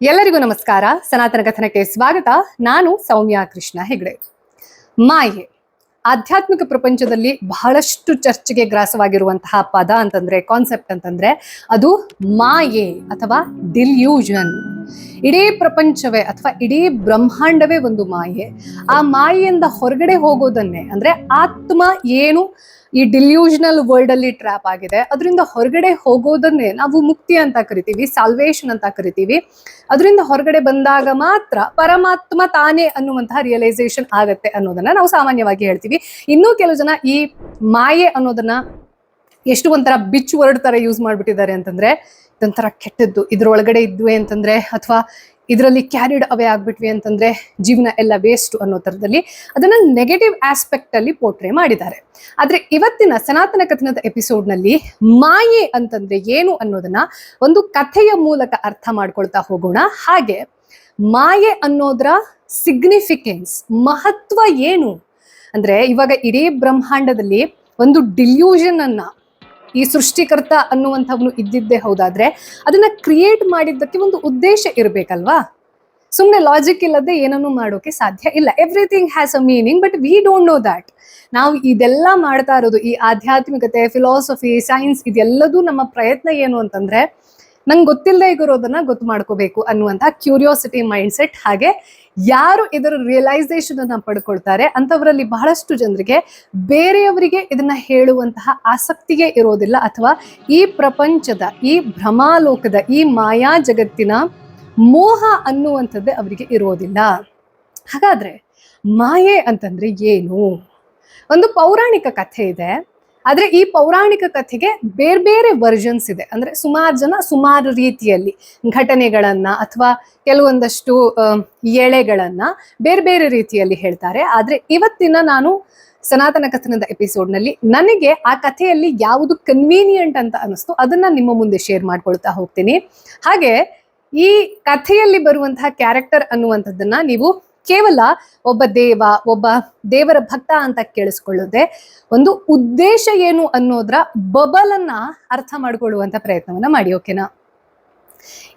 ಎಲ್ಲರಿಗೂ ನಮಸ್ಕಾರ. ಸನಾತನ ಕಥನಕ್ಕೆ ಸ್ವಾಗತ. ನಾನು ಸೌಮ್ಯ ಕೃಷ್ಣ ಹೆಗ್ಡೆ. ಮಾಯೆ ಆಧ್ಯಾತ್ಮಿಕ ಪ್ರಪಂಚದಲ್ಲಿ ಬಹಳಷ್ಟು ಚರ್ಚೆಗೆ ಗ್ರಾಸವಾಗಿರುವಂತಹ ಪದ ಅಂತಂದ್ರೆ, ಕಾನ್ಸೆಪ್ಟ್ ಅಂತಂದ್ರೆ ಅದು ಮಾಯೆ ಅಥವಾ ಡಿಲ್ಯೂಷನ್. ಇಡೀ ಪ್ರಪಂಚವೇ ಅಥವಾ ಇಡೀ ಬ್ರಹ್ಮಾಂಡವೇ ಒಂದು ಮಾಯೆ. ಆ ಮಾಯೆಯಿಂದ ಹೊರಗಡೆ ಹೋಗೋದನ್ನೇ ಅಂದ್ರೆ ಆತ್ಮ ಏನು ಈ ಡಿಲ್ಯೂಷನಲ್ ವರ್ಲ್ಡ್ ಅಲ್ಲಿ ಟ್ರ್ಯಾಪ್ ಆಗಿದೆ, ಅದರಿಂದ ಹೊರಗಡೆ ಹೋಗೋದನ್ನೇ ನಾವು ಮುಕ್ತಿ ಅಂತ ಕರಿತೀವಿ, ಸಾಲ್ವೇಷನ್ ಅಂತ ಕರಿತೀವಿ. ಅದರಿಂದ ಹೊರಗಡೆ ಬಂದಾಗ ಮಾತ್ರ ಪರಮಾತ್ಮ ತಾನೇ ಅನ್ನುವಂತಹ ರಿಯಲೈಸೇಷನ್ ಆಗತ್ತೆ ಅನ್ನೋದನ್ನ ನಾವು ಸಾಮಾನ್ಯವಾಗಿ ಹೇಳ್ತೀವಿ. ಇನ್ನೂ ಕೆಲವು ಜನ ಈ ಮಾಯೆ ಅನ್ನೋದನ್ನ ಎಷ್ಟು ಒಂಥರ ಬಿಚ್ ವರ್ಡ್ ತರ ಯೂಸ್ ಮಾಡ್ಬಿಟ್ಟಿದ್ದಾರೆ ಅಂತಂದ್ರೆ, ಇದೊಂಥರ ಕೆಟ್ಟದ್ದು, ಇದ್ರೊಳಗಡೆ ಇದ್ವಿ ಅಂತಂದ್ರೆ ಅಥವಾ ಇದರಲ್ಲಿ ಕ್ಯಾರಿಡ್ ಅವೇ ಆಗ್ಬಿಟ್ವಿ ಅಂತಂದ್ರೆ ಜೀವನ ಎಲ್ಲ ವೇಸ್ಟ್ ಅನ್ನೋ ಥರದಲ್ಲಿ ಅದನ್ನ ನೆಗೆಟಿವ್ ಆಸ್ಪೆಕ್ಟ್ ಅಲ್ಲಿ ಪೋರ್ಟ್ರೇ ಮಾಡಿದ್ದಾರೆ. ಆದ್ರೆ ಇವತ್ತಿನ ಸನಾತನ ಕಥನದ ಎಪಿಸೋಡ್ನಲ್ಲಿ ಮಾಯೆ ಅಂತಂದ್ರೆ ಏನು ಅನ್ನೋದನ್ನ ಒಂದು ಕಥೆಯ ಮೂಲಕ ಅರ್ಥ ಮಾಡ್ಕೊಳ್ತಾ ಹೋಗೋಣ. ಹಾಗೆ ಮಾಯೆ ಅನ್ನೋದ್ರ ಸಿಗ್ನಿಫಿಕೆನ್ಸ್, ಮಹತ್ವ ಏನು ಅಂದ್ರೆ, ಇವಾಗ ಇಡೀ ಬ್ರಹ್ಮಾಂಡದಲ್ಲಿ ಒಂದು ಡಿಲ್ಯೂಷನ್ ಅನ್ನ ಈ ಸೃಷ್ಟಿಕರ್ತ ಅನ್ನುವಂಥವ್ನು ಇದ್ದಿದ್ದೇ ಹೌದಾದ್ರೆ ಅದನ್ನ ಕ್ರಿಯೇಟ್ ಮಾಡಿದ್ದಕ್ಕೆ ಒಂದು ಉದ್ದೇಶ ಇರಬೇಕಲ್ವಾ. ಸುಮ್ಮನೆ ಲಾಜಿಕ್ ಇಲ್ಲದೆ ಏನನ್ನು ಮಾಡೋಕೆ ಸಾಧ್ಯ ಇಲ್ಲ. Everything has a meaning, but we don't know that. ನಾವು ಇದೆಲ್ಲ ಮಾಡ್ತಾ ಇರೋದು, ಈ ಆಧ್ಯಾತ್ಮಿಕತೆ, ಫಿಲಾಸಫಿ, ಸೈನ್ಸ್, ಇದೆಲ್ಲದೂ ನಮ್ಮ ಪ್ರಯತ್ನ ಏನು ಅಂತಂದ್ರೆ ನಂಗೆ ಗೊತ್ತಿಲ್ಲದೆ ಇರೋದನ್ನ ಗೊತ್ತು ಮಾಡ್ಕೋಬೇಕು ಅನ್ನುವಂಥ ಕ್ಯೂರಿಯಾಸಿಟಿ ಮೈಂಡ್ ಸೆಟ್. ಹಾಗೆ ಯಾರು ಇದರ ರಿಯಲೈಸೇಷನ್ ಅನ್ನ ಪಡ್ಕೊಳ್ತಾರೆ ಅಂಥವರಲ್ಲಿ ಬಹಳಷ್ಟು ಜನರಿಗೆ ಬೇರೆಯವರಿಗೆ ಇದನ್ನ ಹೇಳುವಂತಹ ಆಸಕ್ತಿಗೆ ಇರೋದಿಲ್ಲ, ಅಥವಾ ಈ ಪ್ರಪಂಚದ, ಈ ಭ್ರಮಾಲೋಕದ, ಈ ಮಾಯಾ ಜಗತ್ತಿನ ಮೋಹ ಅನ್ನುವಂಥದ್ದೇ ಅವರಿಗೆ ಇರೋದಿಲ್ಲ. ಹಾಗಾದ್ರೆ ಮಾಯೆ ಅಂತಂದ್ರೆ ಏನು? ಒಂದು ಪೌರಾಣಿಕ ಕಥೆ ಇದೆ. ಆದ್ರೆ ಈ ಪೌರಾಣಿಕ ಕಥೆಗೆ ಬೇರೆ ಬೇರೆ ವರ್ಷನ್ಸ್ ಇದೆ. ಅಂದ್ರೆ ಸುಮಾರು ಜನ ಸುಮಾರು ರೀತಿಯಲ್ಲಿ ಘಟನೆಗಳನ್ನ ಅಥವಾ ಕೆಲವೊಂದಷ್ಟು ಎಳೆಗಳನ್ನ ಬೇರೆ ಬೇರೆ ರೀತಿಯಲ್ಲಿ ಹೇಳ್ತಾರೆ. ಆದ್ರೆ ಇವತ್ತಿನ ನಾನು ಸನಾತನ ಕಥನದ ಎಪಿಸೋಡ್ನಲ್ಲಿ ನನಗೆ ಆ ಕಥೆಯಲ್ಲಿ ಯಾವುದು ಕನ್ವೀನಿಯಂಟ್ ಅಂತ ಅನಿಸ್ತು ಅದನ್ನ ನಿಮ್ಮ ಮುಂದೆ ಶೇರ್ ಮಾಡ್ಕೊಳ್ತಾ ಹೋಗ್ತೀನಿ. ಹಾಗೆ ಈ ಕಥೆಯಲ್ಲಿ ಬರುವಂತಹ ಕ್ಯಾರೆಕ್ಟರ್ ಅನ್ನುವಂಥದ್ದನ್ನ ನೀವು ಕೇವಲ ಒಬ್ಬ ದೇವರ ಭಕ್ತ ಅಂತ ಕೇಳಿಸ್ಕೊಳ್ಳೋದೆ ಒಂದು ಉದ್ದೇಶ ಏನು ಅನ್ನೋದ್ರ ಬಬಲ್ ಅನ್ನ ಅರ್ಥ ಮಾಡ್ಕೊಳ್ಳುವಂತ ಪ್ರಯತ್ನವನ್ನ ಮಾಡಿ. ಓಕೆನಾ?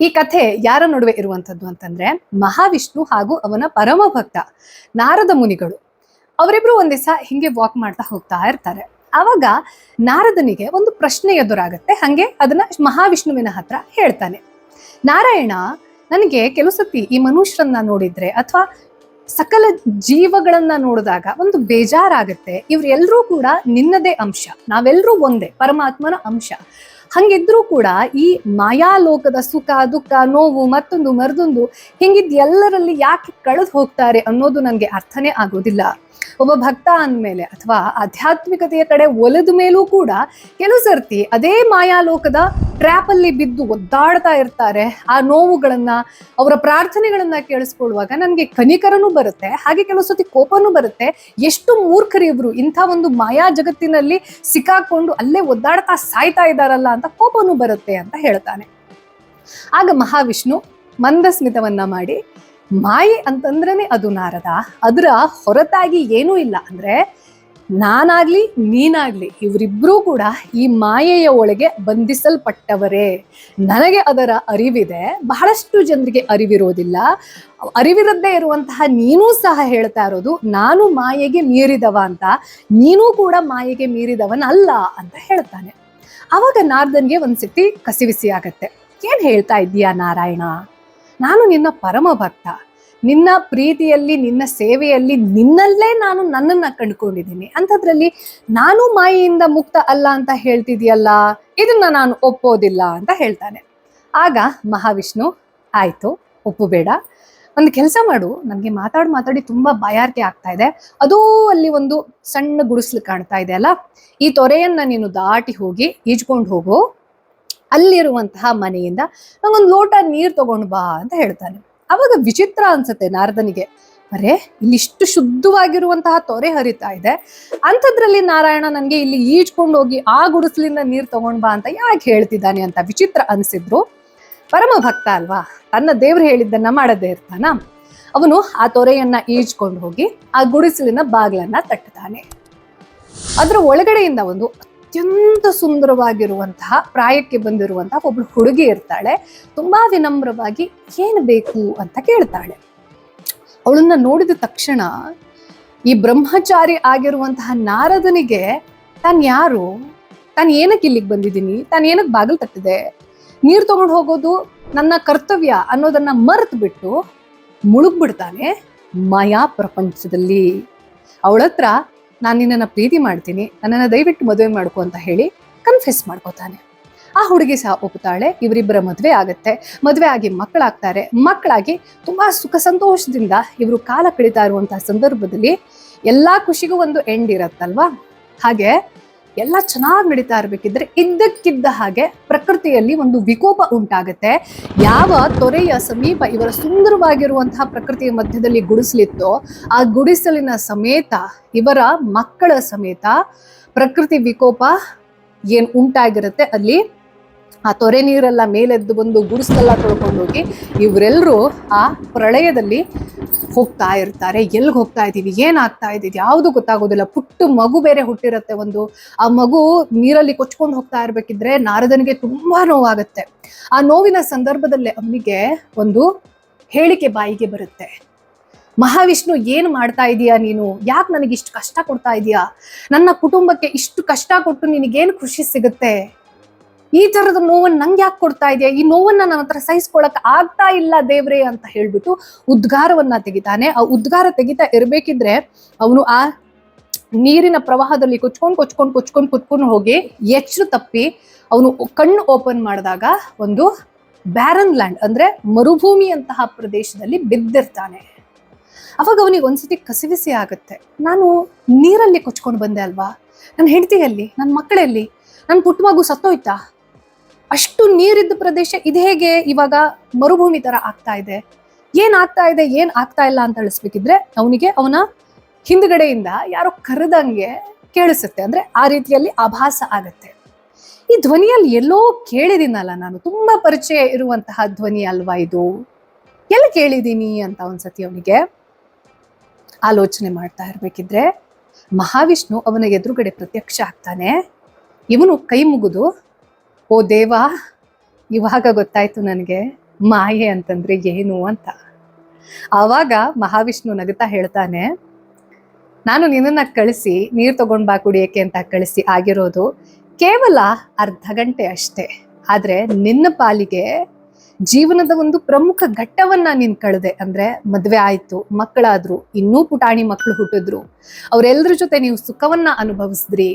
ಈ ಕಥೆ ಯಾರ ನಡುವೆ ಇರುವಂತದ್ದು ಅಂತಂದ್ರೆ, ಮಹಾವಿಷ್ಣು ಹಾಗೂ ಅವನ ಪರಮ ಭಕ್ತ ನಾರದ ಮುನಿಗಳು. ಅವರಿಬ್ರು ಒಂದ್ ದಿವಸ ಹಿಂಗೆ ವಾಕ್ ಮಾಡ್ತಾ ಹೋಗ್ತಾ ಇರ್ತಾರೆ. ಆವಾಗ ನಾರದನಿಗೆ ಒಂದು ಪ್ರಶ್ನೆ ಎದುರಾಗತ್ತೆ. ಹಂಗೆ ಅದನ್ನ ಮಹಾವಿಷ್ಣುವಿನ ಹತ್ರ ಹೇಳ್ತಾನೆ. ನಾರಾಯಣ, ನನಗೆ ಕೆಲವು ಸತಿ ಈ ಮನುಷ್ಯರನ್ನ ನೋಡಿದ್ರೆ ಅಥವಾ ಸಕಲ ಜೀವಗಳನ್ನ ನೋಡಿದಾಗ ಒಂದು ಬೇಜಾರಾಗತ್ತೆ. ಇವ್ರೆಲ್ಲರೂ ಕೂಡ ನಿನ್ನದೇ ಅಂಶ, ನಾವೆಲ್ಲರೂ ಒಂದೇ ಪರಮಾತ್ಮನ ಅಂಶ. ಹಂಗಿದ್ರೂ ಕೂಡ ಈ ಮಾಯಾಲೋಕದ ಸುಖ, ದುಃಖ, ನೋವು, ಮತ್ತೊಂದು ಮರದೊಂದು, ಹಿಂಗಿದ್ ಎಲ್ಲರಲ್ಲಿ ಯಾಕೆ ಕಳೆದು ಹೋಗ್ತಾರೆ ಅನ್ನೋದು ನನಗೆ ಅರ್ಥನೇ ಆಗೋದಿಲ್ಲ. ಒಬ್ಬ ಭಕ್ತ ಅಂದ್ಮೇಲೆ ಅಥವಾ ಆಧ್ಯಾತ್ಮಿಕತೆಯ ಕಡೆ ಒಲೆದ ಮೇಲೂ ಕೂಡ ಕೆಲವು ಸರ್ತಿ ಅದೇ ಮಾಯಾಲೋಕದ ಟ್ರ್ಯಾಪ್ ಅಲ್ಲಿ ಬಿದ್ದು ಒದ್ದಾಡ್ತಾ ಇರ್ತಾರೆ. ಆ ನೋವುಗಳನ್ನ, ಅವರ ಪ್ರಾರ್ಥನೆಗಳನ್ನ ಕೇಳಿಸ್ಕೊಳ್ಳುವಾಗ ನನಗೆ ಕನಿಕರನೂ ಬರುತ್ತೆ, ಹಾಗೆ ಕೆಲವು ಸತಿ ಕೋಪನೂ ಬರುತ್ತೆ. ಎಷ್ಟು ಮೂರ್ಖರಿವ್ರು, ಇಂಥ ಒಂದು ಮಾಯಾ ಜಗತ್ತಿನಲ್ಲಿ ಸಿಕ್ಕಾಕೊಂಡು ಅಲ್ಲೇ ಒದ್ದಾಡ್ತಾ ಸಾಯ್ತಾ ಇದ್ದಾರಲ್ಲ ಅಂತ ಕೋಪನೂ ಬರುತ್ತೆ ಅಂತ ಹೇಳ್ತಾನೆ. ಆಗ ಮಹಾವಿಷ್ಣು ಮಂದಸ್ಮಿತವನ್ನ ಮಾಡಿ, ಮಾಯೆ ಅಂತಂದ್ರೇನೆ ಅದು ನಾರದ, ಅದರ ಹೊರತಾಗಿ ಏನೂ ಇಲ್ಲ. ಅಂದ್ರೆ ನಾನಾಗ್ಲಿ ನೀನಾಗ್ಲಿ ಇವರಿಬ್ರೂ ಕೂಡ ಈ ಮಾಯೆಯ ಒಳಗೆ ಬಂಧಿಸಲ್ಪಟ್ಟವರೇ. ನನಗೆ ಅದರ ಅರಿವಿದೆ, ಬಹಳಷ್ಟು ಜನರಿಗೆ ಅರಿವಿರೋದಿಲ್ಲ. ಅರಿವಿರದ್ದೇ ಇರುವಂತಹ ನೀನೂ ಸಹ ಹೇಳ್ತಾ ಇರೋದು ನಾನು ಮಾಯೆಗೆ ಮೀರಿದವ ಅಂತ, ನೀನೂ ಕೂಡ ಮಾಯೆಗೆ ಮೀರಿದವನಲ್ಲ ಅಂತ ಹೇಳ್ತಾನೆ. ಆವಾಗ ನಾರದನ್ಗೆ ಒಂದ್ಸತಿ ಕಸಿವಿಸಿ ಆಗತ್ತೆ. ಏನ್ ಹೇಳ್ತಾ ಇದ್ದೀಯಾ ನಾರಾಯಣ? ನಾನು ನಿನ್ನ ಪರಮ ಭಕ್ತ, ನಿನ್ನ ಪ್ರೀತಿಯಲ್ಲಿ, ನಿನ್ನ ಸೇವೆಯಲ್ಲಿ, ನಿನ್ನಲ್ಲೇ ನಾನು ನನ್ನನ್ನ ಕಂಡುಕೊಂಡಿದ್ದೀನಿ. ಅಂಥದ್ರಲ್ಲಿ ನಾನು ಮಾಯೆಯಿಂದ ಮುಕ್ತ ಅಲ್ಲ ಅಂತ ಹೇಳ್ತಿದ್ಯಲ್ಲ, ಇದನ್ನ ನಾನು ಒಪ್ಪೋದಿಲ್ಲ ಅಂತ ಹೇಳ್ತಾನೆ. ಆಗ ಮಹಾವಿಷ್ಣು, ಆಯ್ತು ಒಪ್ಪುಬೇಡ, ಒಂದು ಕೆಲಸ ಮಾಡು, ನನಗೆ ಮಾತಾಡಿ ತುಂಬಾ ಬಾಯಾರಿಕೆ ಆಗ್ತಾ ಇದೆ. ಅದೋ ಅಲ್ಲಿ ಒಂದು ಸಣ್ಣ ಗುಡಿಸ್ಲು ಕಾಣ್ತಾ ಇದೆ ಅಲ್ಲ, ಈ ತೊರೆಯನ್ನ ನೀನು ದಾಟಿ ಹೋಗಿ ಈಜ್ಕೊಂಡು ಹೋಗು, ಅಲ್ಲಿರುವಂತಹ ಮನೆಯಿಂದ ನಂಗೊಂದು ಲೋಟ ನೀರು ತಗೊಂಡು ಬಾ ಅಂತ ಹೇಳ್ತಾನೆ. ಅವಾಗ ವಿಚಿತ್ರ ಅನ್ಸುತ್ತೆ ನಾರದನಿಗೆ, ಅರೆ ಇಲ್ಲಿಷ್ಟು ಶುದ್ಧವಾಗಿರುವಂತಹ ತೊರೆ ಹರಿತಾ ಇದೆ, ಅಂಥದ್ರಲ್ಲಿ ನಾರಾಯಣ ನನಗೆ ಇಲ್ಲಿ ಈಜ್ಕೊಂಡು ಹೋಗಿ ಆ ಗುಡಿಸ್ಲಿಂದ ನೀರು ತಗೊಂಡ್ ಬಾ ಅಂತ ಯಾಕೆ ಹೇಳ್ತಿದ್ದಾನೆ ಅಂತ ವಿಚಿತ್ರ ಅನ್ಸಿದ್ರು. ಪರಮ ಭಕ್ತ ಅಲ್ವಾ, ತನ್ನ ದೇವ್ರು ಹೇಳಿದ್ದನ್ನ ಮಾಡದೇ ಇರ್ತಾನ. ಅವನು ಆ ತೊರೆಯನ್ನ ಈಜ್ಕೊಂಡು ಹೋಗಿ ಆ ಗುಡಿಸಲಿನ ಬಾಗ್ಲನ್ನ ತಟ್ಟುತ್ತಾನೆ. ಅದರ ಒಳಗಡೆಯಿಂದ ಒಂದು ಅತ್ಯಂತ ಸುಂದರವಾಗಿರುವಂತಹ ಪ್ರಾಯಕ್ಕೆ ಬಂದಿರುವಂತಹ ಒಬ್ಳು ಹುಡುಗಿ ಇರ್ತಾಳೆ. ತುಂಬಾ ವಿನಮ್ರವಾಗಿ ಏನು ಬೇಕು ಅಂತ ಕೇಳ್ತಾಳೆ. ಅವಳನ್ನ ನೋಡಿದ ತಕ್ಷಣ ಈ ಬ್ರಹ್ಮಚಾರಿ ಆಗಿರುವಂತಹ ನಾರದನಿಗೆ ತಾನ್ ಯಾರು, ತಾನು ಏನಕ್ಕೆ ಇಲ್ಲಿಗೆ ಬಂದಿದ್ದೀನಿ, ತಾನು ಏನಕ್ಕೆ ಬಾಗಿಲು ತಟ್ಟಿದೆ, ನೀರು ತಗೊಂಡು ಹೋಗೋದು ನನ್ನ ಕರ್ತವ್ಯ ಅನ್ನೋದನ್ನ ಮರೆತು ಬಿಟ್ಟು ಮುಳುಗ್ಬಿಡ್ತಾನೆ ಮಾಯಾ ಪ್ರಪಂಚದಲ್ಲಿ. ಅವಳತ್ರ ನಾನು ನಿನ್ನನ್ನು ಪ್ರೀತಿ ಮಾಡ್ತೀನಿ, ನನ್ನನ್ನು ದಯವಿಟ್ಟು ಮದುವೆ ಮಾಡ್ಕೊ ಅಂತ ಹೇಳಿ ಕನ್ಫೆಸ್ ಮಾಡ್ಕೋತಾನೆ. ಆ ಹುಡುಗಿ ಸಹ ಒಪ್ತಾಳೆ. ಇವರಿಬ್ಬರ ಮದುವೆ ಆಗುತ್ತೆ. ಮದುವೆ ಆಗಿ ಮಕ್ಕಳಾಗಿ ತುಂಬಾ ಸುಖ ಸಂತೋಷದಿಂದ ಇವರು ಕಾಲ ಕಳೀತಾ ಇರುವಂತಹ ಸಂದರ್ಭದಲ್ಲಿ ಎಲ್ಲಾ ಖುಷಿಗೂ ಒಂದು ಎಂಡ್ ಇರತ್ತಲ್ವಾ. ಹಾಗೆ ಎಲ್ಲ ಚೆನ್ನಾಗಿ ನಡೀತಾ ಇರ್ಬೇಕಿದ್ರೆ ಇದ್ದಕ್ಕಿದ್ದ ಹಾಗೆ ಪ್ರಕೃತಿಯಲ್ಲಿ ಒಂದು ವಿಕೋಪ ಉಂಟಾಗತ್ತೆ. ಯಾವ ತೊರೆಯ ಸಮೀಪ ಇವರ ಸುಂದರವಾಗಿರುವಂತಹ ಪ್ರಕೃತಿಯ ಮಧ್ಯದಲ್ಲಿ ಗುಡಿಸಲಿತ್ತೋ ಆ ಗುಡಿಸಲಿನ ಸಮೇತ ಇವರ ಮಕ್ಕಳ ಸಮೇತ ಪ್ರಕೃತಿ ವಿಕೋಪ ಏನ್ ಉಂಟಾಗಿರುತ್ತೆ ಅಲ್ಲಿ ಆ ತೊರೆ ನೀರೆಲ್ಲ ಮೇಲೆದ್ದು ಬಂದು ಗುಡಿಸಲೆಲ್ಲ ತೊಳ್ಕೊಂಡೋಗಿ ಇವರೆಲ್ಲರೂ ಆ ಪ್ರಳಯದಲ್ಲಿ ಹೋಗ್ತಾ ಇರ್ತಾರೆ. ಎಲ್ಲಿಗೆ ಹೋಗ್ತಾ ಇದ್ದೀವಿ, ಏನಾಗ್ತಾ ಇದ್ದೀವಿ ಯಾವುದು ಗೊತ್ತಾಗೋದಿಲ್ಲ. ಪುಟ್ಟು ಮಗು ಬೇರೆ ಹುಟ್ಟಿರತ್ತೆ ಒಂದು. ಆ ಮಗು ನೀರಲ್ಲಿ ಕೊಚ್ಕೊಂಡು ಹೋಗ್ತಾ ಇರ್ಬೇಕಿದ್ರೆ ನಾರದನಿಗೆ ತುಂಬಾ ನೋವಾಗತ್ತೆ. ಆ ನೋವಿನ ಸಂದರ್ಭದಲ್ಲೇ ಅವನಿಗೆ ಒಂದು ಹೇಳಿಕೆ ಬಾಯಿಗೆ ಬರುತ್ತೆ. ಮಹಾವಿಷ್ಣು ಏನು ಮಾಡ್ತಾ ಇದೀಯಾ ನೀನು, ಯಾಕೆ ನನಗೆ ಇಷ್ಟು ಕಷ್ಟ ಕೊಡ್ತಾ ಇದೀಯಾ, ನನ್ನ ಕುಟುಂಬಕ್ಕೆ ಇಷ್ಟು ಕಷ್ಟ ಕೊಟ್ಟು ನಿನಗೇನು ಖುಷಿ ಸಿಗುತ್ತೆ, ಈ ತರದ ನೋವನ್ನ ನಂಗೆ ಯಾಕೆ ಕೊಡ್ತಾ ಇದೆಯಾ, ಈ ನೋವನ್ನ ನನ್ನ ಹತ್ರ ಸಹಿಸ್ಕೊಳಕ್ ಆಗ್ತಾ ಇಲ್ಲ ದೇವ್ರೆ ಅಂತ ಹೇಳ್ಬಿಟ್ಟು ಉದ್ಗಾರವನ್ನ ತೆಗಿತಾನೆ. ಆ ಉದ್ಗಾರ ತೆಗಿತಾ ಇರ್ಬೇಕಿದ್ರೆ ಅವನು ಆ ನೀರಿನ ಪ್ರವಾಹದಲ್ಲಿ ಕೊಚ್ಕೊಂಡು ಹೋಗಿ ಎಚ್ಚು ತಪ್ಪಿ ಅವನು ಕಣ್ಣು ಓಪನ್ ಮಾಡಿದಾಗ ಒಂದು ಬ್ಯಾರನ್ ಲ್ಯಾಂಡ್ ಅಂದ್ರೆ ಮರುಭೂಮಿಯಂತಹ ಪ್ರದೇಶದಲ್ಲಿ ಬಿದ್ದಿರ್ತಾನೆ. ಅವಾಗ ಅವನಿಗೆ ಒಂದ್ಸತಿ ಕಸಿವಿಸಿ ಆಗುತ್ತೆ. ನಾನು ನೀರಲ್ಲಿ ಕೊಚ್ಕೊಂಡು ಬಂದೆ ಅಲ್ವಾ, ನನ್ನ ಹೆಂಡತಿಯಲ್ಲಿ, ನನ್ನ ಮಕ್ಕಳಲ್ಲಿ, ನನ್ನ ಪುಟ್ಟ ಮಗು ಸತ್ತೋಯ್ತಾ, ಅಷ್ಟು ನೀರಿದ್ದ ಪ್ರದೇಶ ಇದು ಹೇಗೆ ಇವಾಗ ಮರುಭೂಮಿ ತರ ಆಗ್ತಾ ಇದೆ, ಏನ್ ಆಗ್ತಾ ಇಲ್ಲ ಅಂತ ಅಳಿಸ್ಬೇಕಿದ್ರೆ ಅವನಿಗೆ ಅವನ ಹಿಂದ್ಗಡೆಯಿಂದ ಯಾರೋ ಕರೆದಂಗೆ ಕೇಳಿಸುತ್ತೆ. ಅಂದ್ರೆ ಆ ರೀತಿಯಲ್ಲಿ ಆಭಾಸ ಆಗತ್ತೆ. ಈ ಧ್ವನಿಯಲ್ಲಿ ಎಲ್ಲೋ ಕೇಳಿದಿನಲ್ಲ ನಾನು, ತುಂಬಾ ಪರಿಚಯ ಇರುವಂತಹ ಧ್ವನಿ ಅಲ್ವಾ ಇದು, ಎಲ್ಲಿ ಕೇಳಿದೀನಿ ಅಂತ ಒಂದ್ಸತಿ ಅವನಿಗೆ ಆಲೋಚನೆ ಮಾಡ್ತಾ ಇರ್ಬೇಕಿದ್ರೆ ಮಹಾವಿಷ್ಣು ಅವನ ಎದುರುಗಡೆ ಪ್ರತ್ಯಕ್ಷ ಆಗ್ತಾನೆ. ಇವನು ಕೈ ಮುಗಿದು, ಓ ದೇವ, ಇವಾಗ ಗೊತ್ತಾಯ್ತು ನನಗೆ ಮಾಯೆ ಅಂತಂದ್ರೆ ಏನು ಅಂತ. ಆವಾಗ ಮಹಾವಿಷ್ಣು ನಗುತ್ತಾ ಹೇಳ್ತಾನೆ, ನಾನು ನಿನ್ನನ್ನ ಕಳಿಸಿ ನೀರು ತಗೊಂಡ್ ಬಾ ಕುಡಿಯಕ್ಕೆ ಅಂತ ಕಳಿಸಿ ಆಗಿರೋದು ಕೇವಲ ಅರ್ಧ ಗಂಟೆ ಅಷ್ಟೇ. ಆದ್ರೆ ನಿನ್ನ ಪಾಲಿಗೆ ಜೀವನದ ಒಂದು ಪ್ರಮುಖ ಘಟ್ಟವನ್ನ ನೀನ್ ಕಳೆದೆ. ಅಂದ್ರೆ ಮದ್ವೆ ಆಯ್ತು, ಮಕ್ಕಳಾದ್ರು, ಇನ್ನೂ ಪುಟಾಣಿ ಮಕ್ಕಳು ಹುಟ್ಟಿದ್ರು, ಅವ್ರೆಲ್ರ ಜೊತೆ ನೀವು ಸುಖವನ್ನ ಅನುಭವಿಸಿದ್ರಿ,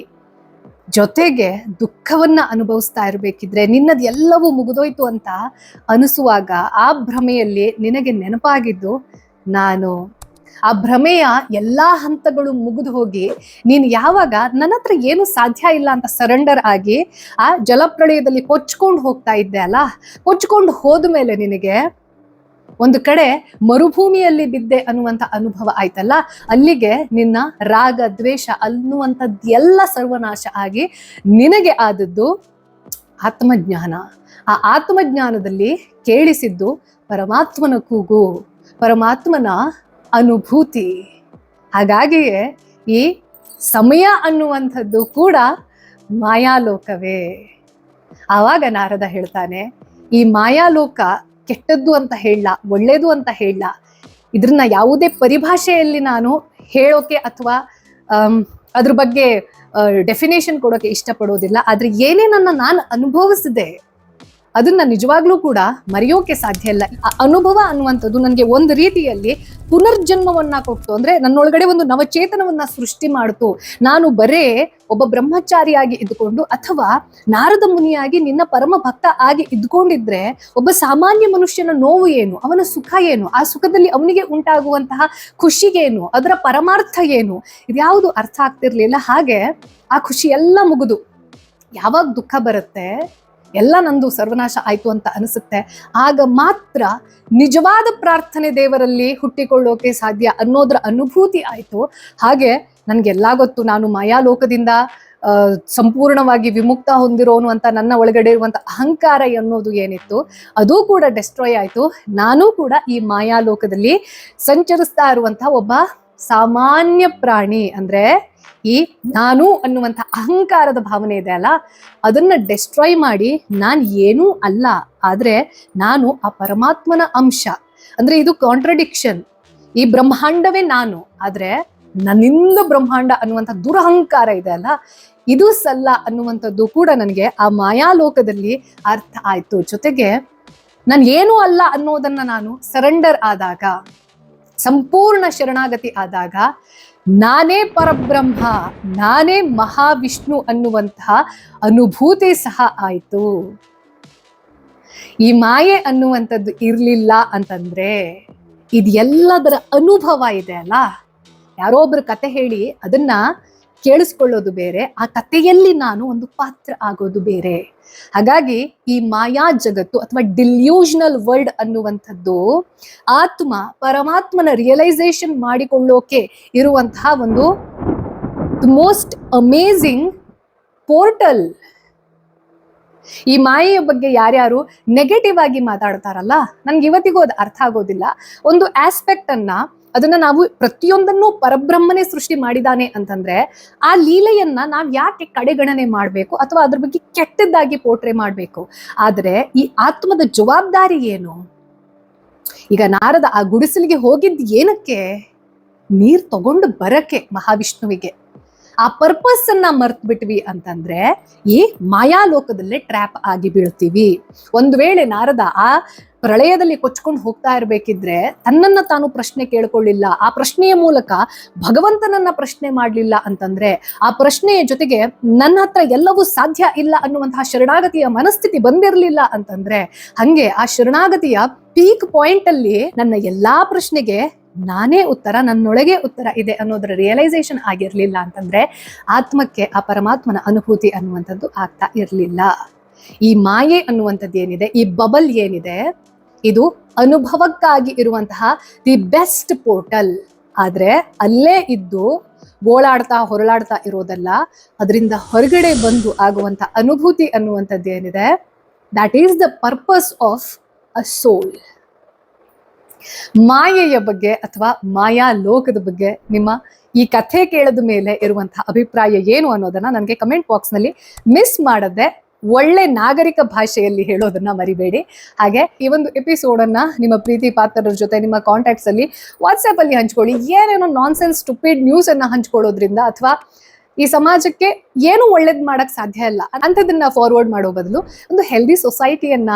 ಜೊತೆಗೆ ದುಃಖವನ್ನ ಅನುಭವಿಸ್ತಾ ಇರ್ಬೇಕಿದ್ರೆ ನಿನ್ನದು ಎಲ್ಲವೂ ಮುಗಿದೋಯ್ತು ಅಂತ ಅನಿಸುವಾಗ ಆ ಭ್ರಮೆಯಲ್ಲಿ ನಿನಗೆ ನೆನಪಾಗಿದ್ದು ನಾನು. ಆ ಭ್ರಮೆಯ ಎಲ್ಲಾ ಹಂತಗಳು ಮುಗಿದು ಹೋಗಿ ನೀನು ಯಾವಾಗ ನನ್ನ ಹತ್ರ ಏನು ಸಾಧ್ಯ ಇಲ್ಲ ಅಂತ ಸರೆಂಡರ್ ಆಗಿ ಆ ಜಲಪ್ರಳಯದಲ್ಲಿ ಕೊಚ್ಕೊಂಡು ಹೋಗ್ತಾ ಇದ್ದೆ ಅಲ್ಲ, ಕೊಚ್ಕೊಂಡು ಹೋದ್ಮೇಲೆ ನಿನಗೆ ಒಂದು ಕಡೆ ಮರುಭೂಮಿಯಲ್ಲಿ ಬಿದ್ದೆ ಅನ್ನುವಂಥ ಅನುಭವ ಆಯ್ತಲ್ಲ, ಅಲ್ಲಿಗೆ ನಿನ್ನ ರಾಗ ದ್ವೇಷ ಅನ್ನುವಂಥದ್ದು ಎಲ್ಲ ಸರ್ವನಾಶ ಆಗಿ ನಿನಗೆ ಆದದ್ದು ಆತ್ಮಜ್ಞಾನ. ಆ ಆತ್ಮಜ್ಞಾನದಲ್ಲಿ ಕೇಳಿಸಿದ್ದು ಪರಮಾತ್ಮನ ಕೂಗು, ಪರಮಾತ್ಮನ ಅನುಭೂತಿ. ಹಾಗಾಗಿಯೇ ಈ ಸಮಯ ಅನ್ನುವಂಥದ್ದು ಕೂಡ ಮಾಯಾಲೋಕವೇ. ಆವಾಗ ನಾರದ ಹೇಳ್ತಾನೆ, ಈ ಮಾಯಾಲೋಕ ಕೆಟ್ಟದ್ದು ಅಂತ ಹೇಳಲ್ಲ, ಒಳ್ಳೇದು ಅಂತ ಹೇಳಲ್ಲ, ಇದ್ರನ್ನ ಯಾವುದೇ ಪರಿಭಾಷೆಯಲ್ಲಿ ನಾನು ಹೇಳೋಕೆ ಅಥವಾ ಅದ್ರ ಬಗ್ಗೆ ಡೆಫಿನೇಷನ್ ಕೊಡೋಕೆ ಇಷ್ಟಪಡೋದಿಲ್ಲ. ಆದ್ರೆ ಏನೇನನ್ನ ನಾನು ಅನುಭವಿಸಿದೆ ಅದನ್ನ ನಿಜವಾಗ್ಲೂ ಕೂಡ ಮರೆಯೋಕೆ ಸಾಧ್ಯ ಇಲ್ಲ. ಆ ಅನುಭವ ಅನ್ನುವಂಥದ್ದು ನನಗೆ ಒಂದು ರೀತಿಯಲ್ಲಿ ಪುನರ್ಜನ್ಮವನ್ನ ಕೊಟ್ಟು, ಅಂದ್ರೆ ನನ್ನೊಳಗಡೆ ಒಂದು ನವಚೇತನವನ್ನ ಸೃಷ್ಟಿ ಮಾಡ್ತು. ನಾನು ಬರೇ ಒಬ್ಬ ಬ್ರಹ್ಮಚಾರಿಯಾಗಿ ಇದ್ಕೊಂಡು ಅಥವಾ ನಾರದ ಮುನಿಯಾಗಿ ನಿನ್ನ ಪರಮ ಭಕ್ತ ಆಗಿ ಇದ್ಕೊಂಡಿದ್ರೆ ಒಬ್ಬ ಸಾಮಾನ್ಯ ಮನುಷ್ಯನ ನೋವು ಏನು, ಅವನ ಸುಖ ಏನು, ಆ ಸುಖದಲ್ಲಿ ಅವನಿಗೆ ಉಂಟಾಗುವಂತಹ ಖುಷಿಗೇನು, ಅದರ ಪರಮಾರ್ಥ ಏನು, ಇದ್ಯಾವುದು ಅರ್ಥ ಆಗ್ತಿರ್ಲಿಲ್ಲ. ಹಾಗೆ ಆ ಖುಷಿ ಎಲ್ಲ ಮುಗಿದು ಯಾವಾಗ ದುಃಖ ಬರುತ್ತೆ, ಎಲ್ಲ ನಂದು ಸರ್ವನಾಶ ಆಯ್ತು ಅಂತ ಅನಿಸುತ್ತೆ, ಆಗ ಮಾತ್ರ ನಿಜವಾದ ಪ್ರಾರ್ಥನೆ ದೇವರಲ್ಲಿ ಹುಟ್ಟಿಕೊಳ್ಳೋಕೆ ಸಾಧ್ಯ ಅನ್ನೋದ್ರ ಅನುಭೂತಿ ಆಯ್ತು. ಹಾಗೆ ನನ್ಗೆಲ್ಲ ಗೊತ್ತು, ನಾನು ಮಾಯಾಲೋಕದಿಂದ ಸಂಪೂರ್ಣವಾಗಿ ವಿಮುಕ್ತ ಹೊಂದಿರೋನು ಅಂತ ನನ್ನ ಒಳಗಡೆ ಇರುವಂತ ಅಹಂಕಾರ ಅನ್ನೋದು ಏನಿತ್ತು ಅದು ಕೂಡ ಡೆಸ್ಟ್ರಾಯ್ ಆಯ್ತು. ನಾನು ಕೂಡ ಈ ಮಾಯಾಲೋಕದಲ್ಲಿ ಸಂಚರಿಸ್ತಾ ಇರುವಂತಹ ಒಬ್ಬ ಸಾಮಾನ್ಯ ಪ್ರಾಣಿ, ಅಂದ್ರೆ ಈ ನಾನು ಅನ್ನುವಂಥ ಅಹಂಕಾರದ ಭಾವನೆ ಇದೆ ಅಲ್ಲ, ಅದನ್ನ ಡೆಸ್ಟ್ರಾಯ್ ಮಾಡಿ ನಾನು ಏನೂ ಅಲ್ಲ, ಆದ್ರೆ ನಾನು ಆ ಪರಮಾತ್ಮನ ಅಂಶ. ಅಂದ್ರೆ ಇದು ಕಾಂಟ್ರಡಿಕ್ಷನ್. ಈ ಬ್ರಹ್ಮಾಂಡವೇ ನಾನು, ಆದ್ರೆ ನನ್ನಿಂದ ಬ್ರಹ್ಮಾಂಡ ಅನ್ನುವಂಥ ದುರಹಂಕಾರ ಇದೆ ಅಲ್ಲ, ಇದು ಸಲ್ಲ ಅನ್ನುವಂಥದ್ದು ಕೂಡ ನನಗೆ ಆ ಮಾಯಾಲೋಕದಲ್ಲಿ ಅರ್ಥ ಆಯ್ತು. ಜೊತೆಗೆ ನಾನು ಏನೂ ಅಲ್ಲ ಅನ್ನೋದನ್ನ ನಾನು ಸರೆಂಡರ್ ಆದಾಗ, ಸಂಪೂರ್ಣ ಶರಣಾಗತಿ ಆದಾಗ, ನಾನೇ ಪರಬ್ರಹ್ಮ, ನಾನೇ ಮಹಾವಿಷ್ಣು ಅನ್ನುವಂತಹ ಅನುಭೂತಿ ಸಹ ಆಯ್ತು. ಈ ಮಾಯೆ ಅನ್ನುವಂಥದ್ದು ಇರ್ಲಿಲ್ಲ ಅಂತಂದ್ರೆ ಇದೆಲ್ಲದರ ಅನುಭವ ಇದೆ ಅಲ್ಲ, ಯಾರೋ ಒಬ್ರು ಕತೆ ಹೇಳಿ ಅದನ್ನ ಕೇಳಿಸ್ಕೊಳ್ಳೋದು ಬೇರೆ, ಆ ಕಥೆಯಲ್ಲಿ ನಾನು ಒಂದು ಪಾತ್ರ ಆಗೋದು ಬೇರೆ. ಹಾಗಾಗಿ ಈ ಮಾಯಾ ಜಗತ್ತು ಅಥವಾ ಡಿಲ್ಯೂಷನಲ್ ವರ್ಲ್ಡ್ ಅನ್ನುವಂಥದ್ದು ಆತ್ಮ ಪರಮಾತ್ಮನ ರಿಯಲೈಸೇಷನ್ ಮಾಡಿಕೊಳ್ಳೋಕೆ ಇರುವಂತಹ ಒಂದು ಮೋಸ್ಟ್ ಅಮೇಝಿಂಗ್ ಪೋರ್ಟಲ್. ಈ ಮಾಯೆಯ ಬಗ್ಗೆ ಯಾರ್ಯಾರು ನೆಗೆಟಿವ್ ಆಗಿ ಮಾತಾಡ್ತಾರಲ್ಲ, ನನ್ಗೆ ಇವತ್ತಿಗೂ ಅದು ಅರ್ಥ ಆಗೋದಿಲ್ಲ. ಒಂದು ಆಸ್ಪೆಕ್ಟ್ ಅನ್ನ, ಅದನ್ನ ನಾವು ಪ್ರತಿಯೊಂದನ್ನು ಪರಬ್ರಹ್ಮನೇ ಸೃಷ್ಟಿ ಮಾಡಿದಾನೆ ಅಂತಂದ್ರೆ ಆ ಲೀಲೆಯನ್ನ ನಾವ್ ಯಾಕೆ ಕಡೆಗಣನೆ ಮಾಡ್ಬೇಕು ಅಥವಾ ಅದ್ರ ಬಗ್ಗೆ ಕೆಟ್ಟದ್ದಾಗಿ ಪೋಟ್ರೆ ಮಾಡ್ಬೇಕು? ಆದ್ರೆ ಈ ಆತ್ಮದ ಜವಾಬ್ದಾರಿ ಏನು? ಈಗ ನಾರದ ಆ ಗುಡಿಸಲಿಗೆ ಹೋಗಿದ್ ಏನಕ್ಕೆ? ನೀರ್ ತಗೊಂಡು ಬರಕ್ಕೆ ಮಹಾವಿಷ್ಣುವಿಗೆ. ಆ ಪರ್ಪಸ್ ಅನ್ನ ಮರ್ತ್ ಬಿಟ್ವಿ ಅಂತಂದ್ರೆ ಈ ಮಾಯಾಲೋಕದಲ್ಲೇ ಟ್ರ್ಯಾಪ್ ಆಗಿ ಬೀಳ್ತೀವಿ. ಒಂದು ವೇಳೆ ನಾರದ ಆ ಪ್ರಳಯದಲ್ಲಿ ಕೊಚ್ಕೊಂಡು ಹೋಗ್ತಾ ಇರ್ಬೇಕಿದ್ರೆ ತನ್ನನ್ನ ತಾನು ಪ್ರಶ್ನೆ ಕೇಳ್ಕೊಳ್ಳಿಲ್ಲ, ಆ ಪ್ರಶ್ನೆಯ ಮೂಲಕ ಭಗವಂತನನ್ನ ಪ್ರಶ್ನೆ ಮಾಡ್ಲಿಲ್ಲ ಅಂತಂದ್ರೆ, ಆ ಪ್ರಶ್ನೆಯ ಜೊತೆಗೆ ನನ್ನ ಹತ್ರ ಎಲ್ಲವೂ ಸಾಧ್ಯ ಇಲ್ಲ ಅನ್ನುವಂತಹ ಶರಣಾಗತಿಯ ಮನಸ್ಥಿತಿ ಬಂದಿರಲಿಲ್ಲ ಅಂತಂದ್ರೆ, ಹಂಗೆ ಆ ಶರಣಾಗತಿಯ ಪೀಕ್ ಪಾಯಿಂಟ್ ಅಲ್ಲಿ ನನ್ನ ಎಲ್ಲಾ ಪ್ರಶ್ನೆಗೆ ನಾನೇ ಉತ್ತರ, ನನ್ನೊಳಗೆ ಉತ್ತರ ಇದೆ ಅನ್ನೋದರ ರಿಯಲೈಸೇಷನ್ ಆಗಿರ್ಲಿಲ್ಲ ಅಂತಂದ್ರೆ ಆತ್ಮಕ್ಕೆ ಆ ಪರಮಾತ್ಮನ ಅನುಭೂತಿ ಅನ್ನುವಂಥದ್ದು ಆಗ್ತಾ ಇರ್ಲಿಲ್ಲ. ಈ ಮಾಯೆ ಅನ್ನುವಂಥದ್ದು ಏನಿದೆ, ಈ ಬಬಲ್ ಏನಿದೆ, ಇದು ಅನುಭವಕ್ಕಾಗಿ ಇರುವಂತಹ ದಿ ಬೆಸ್ಟ್ ಪೋರ್ಟಲ್. ಆದ್ರೆ ಅಲ್ಲೇ ಇದ್ದು ಗೋಳಾಡ್ತಾ ಹೊರಳಾಡ್ತಾ ಇರೋದಲ್ಲ, ಅದರಿಂದ ಹೊರಗಡೆ ಬಂದು ಆಗುವಂತ ಅನುಭೂತಿ ಅನ್ನುವಂಥದ್ದು ಏನಿದೆ, that is the purpose of a soul. ಮಾಯೆಯ ಬಗ್ಗೆ ಅಥವಾ ಮಾಯಾ ಲೋಕದ ಬಗ್ಗೆ ನಿಮ್ಮ ಈ ಕಥೆ ಕೇಳದ ಮೇಲೆ ಇರುವಂತಹ ಅಭಿಪ್ರಾಯ ಏನು ಅನ್ನೋದನ್ನ ನನಗೆ ಕಮೆಂಟ್ ಬಾಕ್ಸ್ ನಲ್ಲಿ ಮಿಸ್ ಮಾಡದೆ ಒಳ್ಳೆ ನಾಗರಿಕ ಭಾಷೆಯಲ್ಲಿ ಹೇಳೋದನ್ನ ಮರಿಬೇಡಿ. ಹಾಗೆ ಈ ಒಂದು ಎಪಿಸೋಡ್ ಅನ್ನ ನಿಮ್ಮ ಪ್ರೀತಿ ಪಾತ್ರರ ಜೊತೆ ನಿಮ್ಮ ಕಾಂಟ್ಯಾಕ್ಟ್ಸ್ ಅಲ್ಲಿ ವಾಟ್ಸ್ಆಪ್ ಅಲ್ಲಿ ಹಂಚ್ಕೊಳ್ಳಿ. ಏನೇನೋ ನಾನ್ಸೆನ್ಸ್ ಸ್ಟುಪಿಡ್ ನ್ಯೂಸ್ ಅನ್ನ ಹಂಚ್ಕೊಳ್ಳೋದ್ರಿಂದ ಅಥವಾ ಈ ಸಮಾಜಕ್ಕೆ ಏನು ಒಳ್ಳೇದ್ ಮಾಡಕ್ ಸಾಧ್ಯ ಇಲ್ಲ ಅಂಥದನ್ನ ಫಾರ್ವರ್ಡ್ ಮಾಡೋ ಬದಲು ಒಂದು ಹೆಲ್ದಿ ಸೊಸೈಟಿಯನ್ನ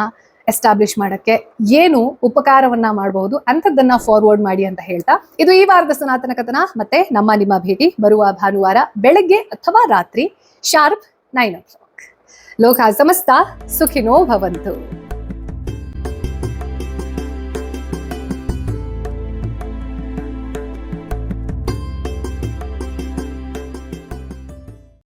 ಎಸ್ಟಾಬ್ಲಿಷ್ ಮಾಡಕ್ಕೆ ಏನು ಉಪಕಾರವನ್ನ ಮಾಡಬಹುದು ಅಂಥದ್ದನ್ನ ಫಾರ್ವರ್ಡ್ ಮಾಡಿ ಅಂತ ಹೇಳ್ತಾ, ಇದು ಈ ವಾರದ ಸನಾತನ ಕಥನ. ಮತ್ತೆ ನಿಮ್ಮ ಭೇಟಿ ಬರುವ ಭಾನುವಾರ ಬೆಳಗ್ಗೆ ಅಥವಾ ರಾತ್ರಿ ಶಾರ್ಪ್ 9 o'clock. ಲೋಕ ಸಮಸ್ತ ಸುಖಿನೋ ಭವಂತು.